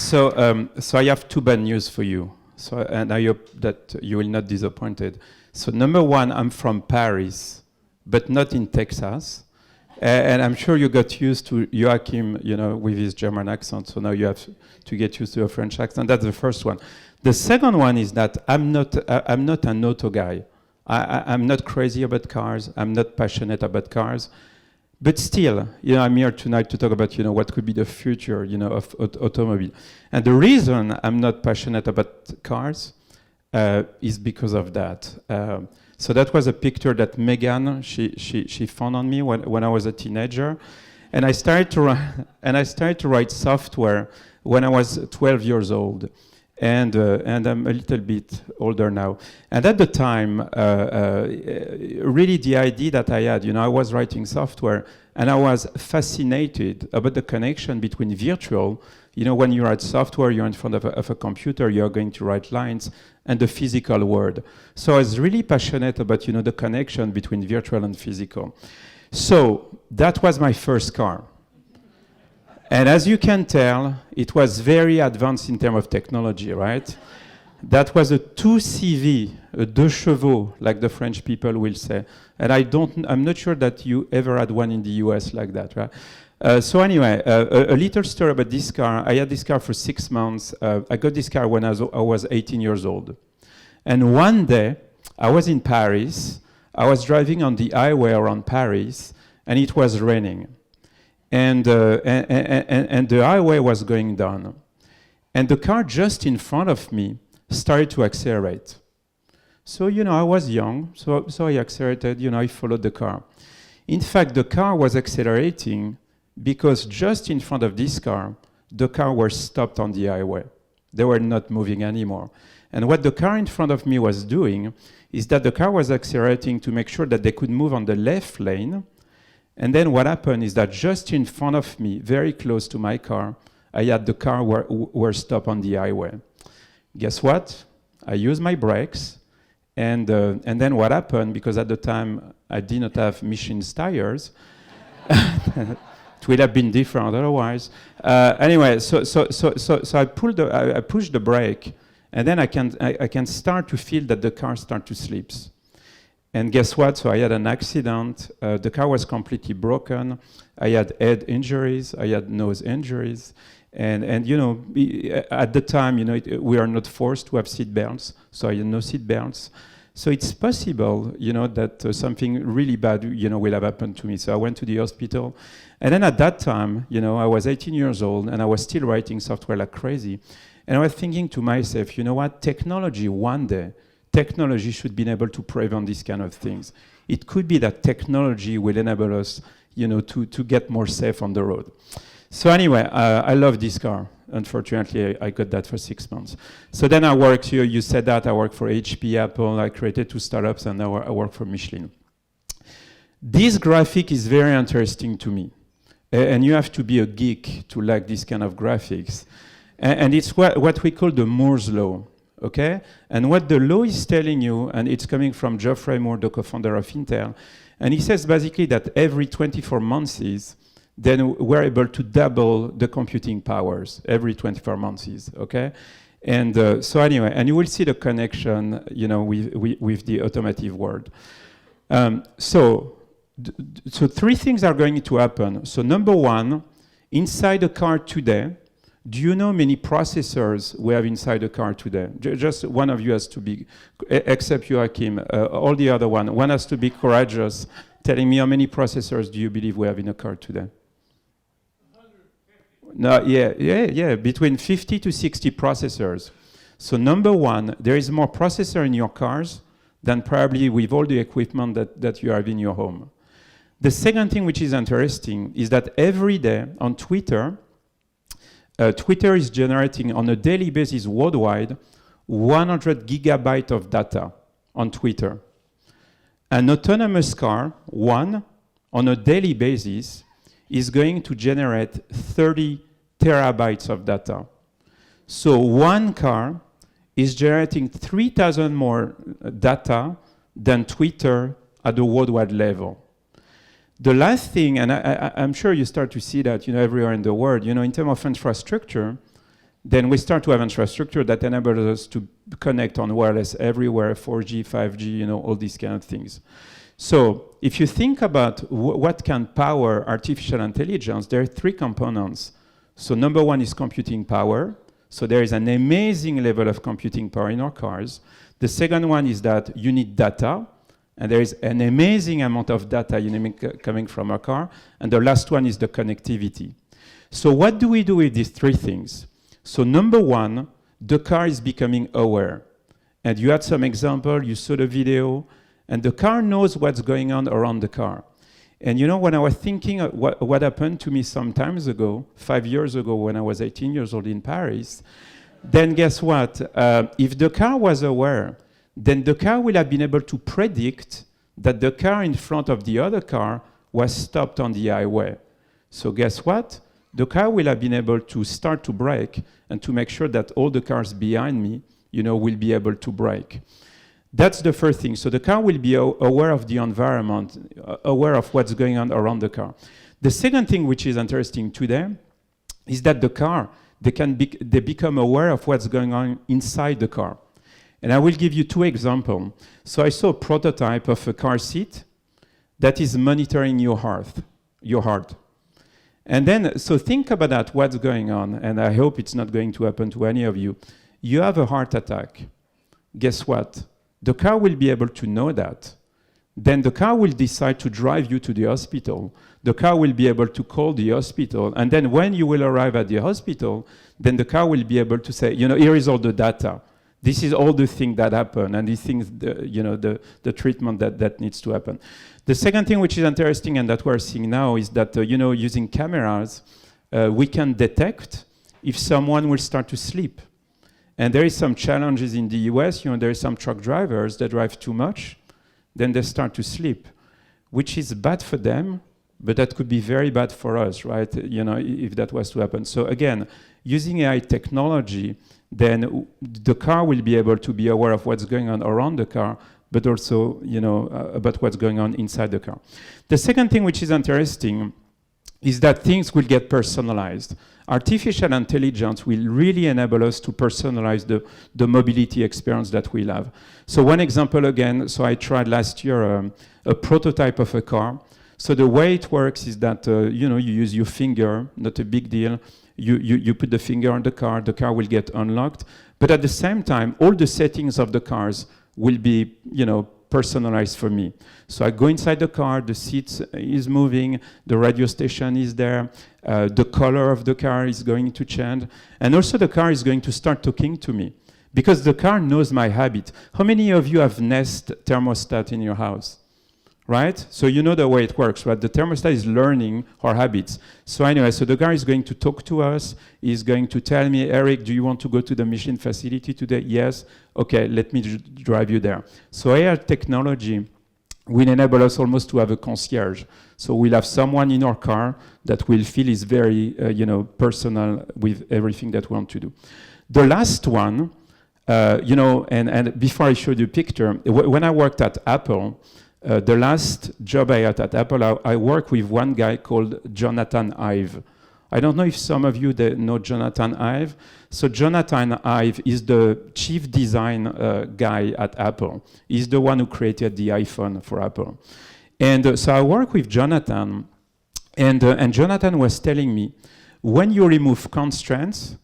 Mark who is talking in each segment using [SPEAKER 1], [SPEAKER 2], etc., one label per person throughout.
[SPEAKER 1] So I have two bad news for you. And I hope that you will not be disappointed. So number one, I'm from Paris, but not in Texas. And I'm sure you got used to Joachim, with his German accent. So now you have to get used to a French accent. That's the first one. The second one is that I'm not an auto guy. I'm not crazy about cars. I'm not passionate about cars. But still, I'm here tonight to talk about, what could be the future, of automobile. And the reason I'm not passionate about cars is because of that. So that was a picture that Megan she found on me when I was a teenager, and I started to write software when I was 12 years old. And I'm a little bit older now. And at the time, really the idea that I had, I was writing software, and I was fascinated about the connection between virtual, when you write software, you're in front of a computer, you're going to write lines, and the physical world. So I was really passionate about, the connection between virtual and physical. So that was my first car. And as you can tell, it was very advanced in terms of technology, right? That was a 2CV, a deux chevaux, like the French people will say. And I'm not sure that you ever had one in the US like that, right? So anyway, a little story about this car. I had this car for 6 months. I got this car when I was 18 years old. And one day, I was in Paris. I was driving on the highway around Paris, and it was raining. And the highway was going down. And the car just in front of me started to accelerate. So, I was young, so I accelerated, I followed the car. In fact, the car was accelerating because just in front of this car, the car was stopped on the highway. They were not moving anymore. And what the car in front of me was doing is that the car was accelerating to make sure that they could move on the left lane. And then what happened is that just in front of me, very close to my car, I had the car were stopped on the highway. Guess what? I used my brakes, and then what happened, because at the time I did not have Michelin's tires, it would have been different otherwise. Anyway, so I pushed the brake, and then I can start to feel that the car start to slip. And guess what? So I had an accident. The car was completely broken. I had head injuries. I had nose injuries. And at the time, we are not forced to have seat belts. So I had no seat belts. So it's possible, that something really bad, will have happened to me. So I went to the hospital. And then at that time, I was 18 years old, and I was still writing software like crazy. And I was thinking to myself, what? Technology should be able to prevent these kind of things. It could be that technology will enable us, to get more safe on the road. So anyway, I love this car. Unfortunately, I got that for 6 months. So then I worked here. You said that I worked for HP, Apple. I created 2 startups, and now I work for Michelin. This graphic is very interesting to me, and you have to be a geek to like this kind of graphics. And it's what we call the Moore's law. Okay? And what the law is telling you, and it's coming from Geoffrey Moore, the co-founder of Intel, and he says basically that every 24 months then we're able to double the computing powers every 24 months, okay? And so anyway, and you will see the connection, with the automotive world. So 3 things are going to happen. So number 1, inside a car today, do you know many processors we have inside a car today? Just one of you has to be, except Joachim, all the other one has to be courageous, telling me how many processors do you believe we have in a car today? 150. No, yeah, between 50 to 60 processors. So number 1, there is more processor in your cars than probably with all the equipment that you have in your home. The second thing which is interesting is that every day on Twitter, Twitter is generating on a daily basis worldwide 100 gigabytes of data on Twitter. An autonomous car, one, on a daily basis, is going to generate 30 terabytes of data. So one car is generating 3,000 more data than Twitter at the worldwide level. The last thing, and I'm sure you start to see that everywhere in the world, in terms of infrastructure, then we start to have infrastructure that enables us to connect on wireless everywhere, 4G, 5G, all these kind of things. So if you think about what can power artificial intelligence, there are three components. So number one is computing power. So there is an amazing level of computing power in our cars. The second one is that you need data, and there is an amazing amount of data coming from a car. And the last one is the connectivity. So what do we do with these three things? So number one, the car is becoming aware. And you had some example, you saw the video, and the car knows what's going on around the car. And when I was thinking of what happened to me some time ago, 5 years ago when I was 18 years old in Paris, then guess what? If the car was aware, then the car will have been able to predict that the car in front of the other car was stopped on the highway. So guess what? The car will have been able to start to brake and to make sure that all the cars behind me, will be able to brake. That's the first thing. So the car will be aware of the environment, aware of what's going on around the car. The second thing which is interesting today is that the car, they become aware of what's going on inside the car. And I will give you two examples. So I saw a prototype of a car seat that is monitoring your heart. And then, so think about that, what's going on, and I hope it's not going to happen to any of you. You have a heart attack. Guess what? The car will be able to know that. Then the car will decide to drive you to the hospital. The car will be able to call the hospital. And then when you will arrive at the hospital, then the car will be able to say, here is all the data. This is all the things that happen, and these things, the treatment that needs to happen. The second thing which is interesting and that we're seeing now is that, using cameras, we can detect if someone will start to sleep. And there is some challenges in the US, there are some truck drivers that drive too much, then they start to sleep, which is bad for them, but that could be very bad for us, right? If that was to happen. So again, using AI technology, then the car will be able to be aware of what's going on around the car, but also, about what's going on inside the car. The second thing which is interesting is that things will get personalized. Artificial intelligence will really enable us to personalize the mobility experience that we'll have. So one example again, so I tried last year a prototype of a car. So the way it works is that, you use your finger, not a big deal. You put the finger on the car will get unlocked. But at the same time, all the settings of the cars will be, personalized for me. So I go inside the car, the seat is moving, the radio station is there, the color of the car is going to change, and also the car is going to start talking to me because the car knows my habit. How many of you have Nest thermostat in your house? Right? So you know the way it works, right? The thermostat is learning our habits. So anyway, so the guy is going to talk to us. He's going to tell me, Eric, do you want to go to the machine facility today? Yes. Okay, let me drive you there. So AI technology will enable us almost to have a concierge. So we'll have someone in our car that will feel is very, personal with everything that we want to do. The last one, and before I show you a picture, when I worked at Apple, the last job I had at Apple, I worked with one guy called Jonathan Ive. I don't know if some of you know Jonathan Ive. So Jonathan Ive is the chief design guy at Apple. He's the one who created the iPhone for Apple. And so I worked with Jonathan, and Jonathan was telling me, when you remove constraints,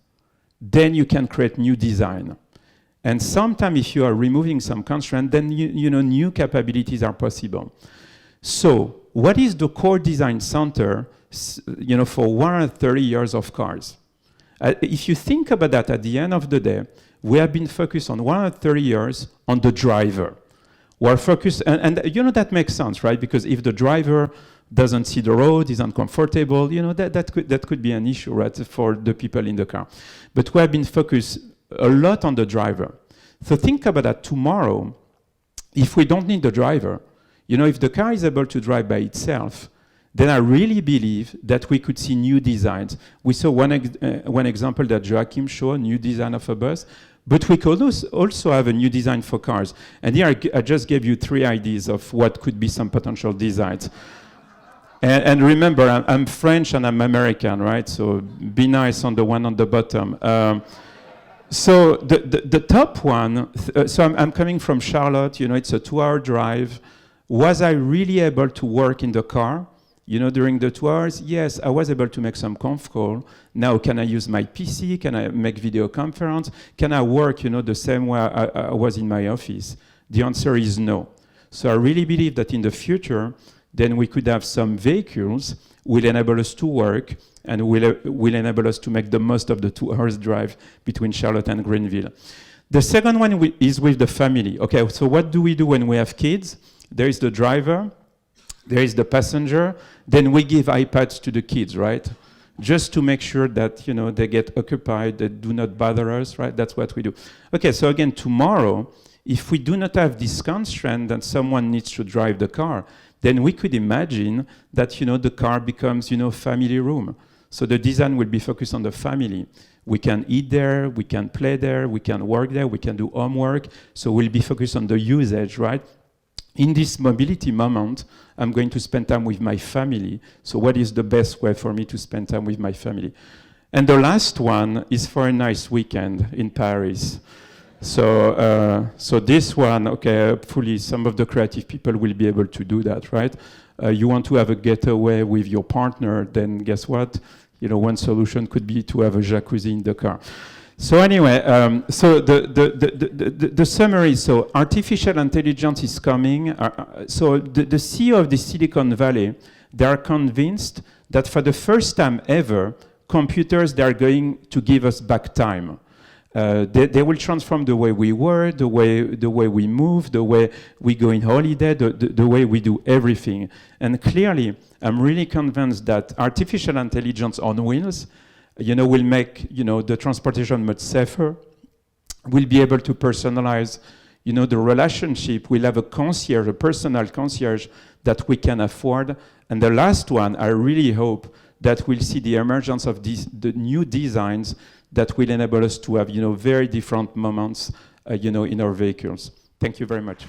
[SPEAKER 1] then you can create new design. And sometimes if you are removing some constraint, then new capabilities are possible. So what is the core design center for 130 years of cars? If you think about that, at the end of the day, we have been focused on 130 years on the driver. We're focused, and that makes sense, right? Because if the driver doesn't see the road, is uncomfortable, that could be an issue, right, for the people in the car. But we have been focused a lot on the driver. So think about that tomorrow. If we don't need the driver, if the car is able to drive by itself, then I really believe that we could see new designs. We saw one example that Joachim showed, a new design of a bus, but we could also have a new design for cars. And here I just gave you 3 ideas of what could be some potential designs. And remember, I'm French and I'm American, right? So be nice on the one on the bottom. So the top one, so I'm coming from Charlotte, it's a 2-hour drive. Was I really able to work in the car? During the 2 hours, yes, I was able to make some conf call. Now, can I use my PC? Can I make video conference? Can I work, the same way I was in my office? The answer is no. So I really believe that in the future, then we could have some vehicles will enable us to work and will enable us to make the most of the 2 hours drive between Charlotte and Greenville. The second one is with the family. Okay, so what do we do when we have kids? There is the driver, there is the passenger, then we give iPads to the kids, right? Just to make sure that, they get occupied, they do not bother us, right? That's what we do. Okay, so again, tomorrow, if we do not have this constraint that someone needs to drive the car, then we could imagine that, the car becomes, family room. So the design will be focused on the family. We can eat there, we can play there, we can work there, we can do homework. So we'll be focused on the usage, right? In this mobility moment, I'm going to spend time with my family. So what is the best way for me to spend time with my family? And the last one is for a nice weekend in Paris. So this one, okay, hopefully some of the creative people will be able to do that, right? You want to have a getaway with your partner, then guess what? One solution could be to have a jacuzzi in the car. So anyway, so the summary, so artificial intelligence is coming. So the CEO of the Silicon Valley, they are convinced that for the first time ever, computers, they are going to give us back time. They will transform the way we work, the way we move, the way we go in holiday, the way we do everything. And clearly, I'm really convinced that artificial intelligence on wheels, will make, the transportation much safer. We'll be able to personalize, the relationship. We'll have a concierge, a personal concierge that we can afford. And the last one, I really hope that we'll see the emergence of the new designs that will enable us to have, very different moments, in our vehicles. Thank you very much.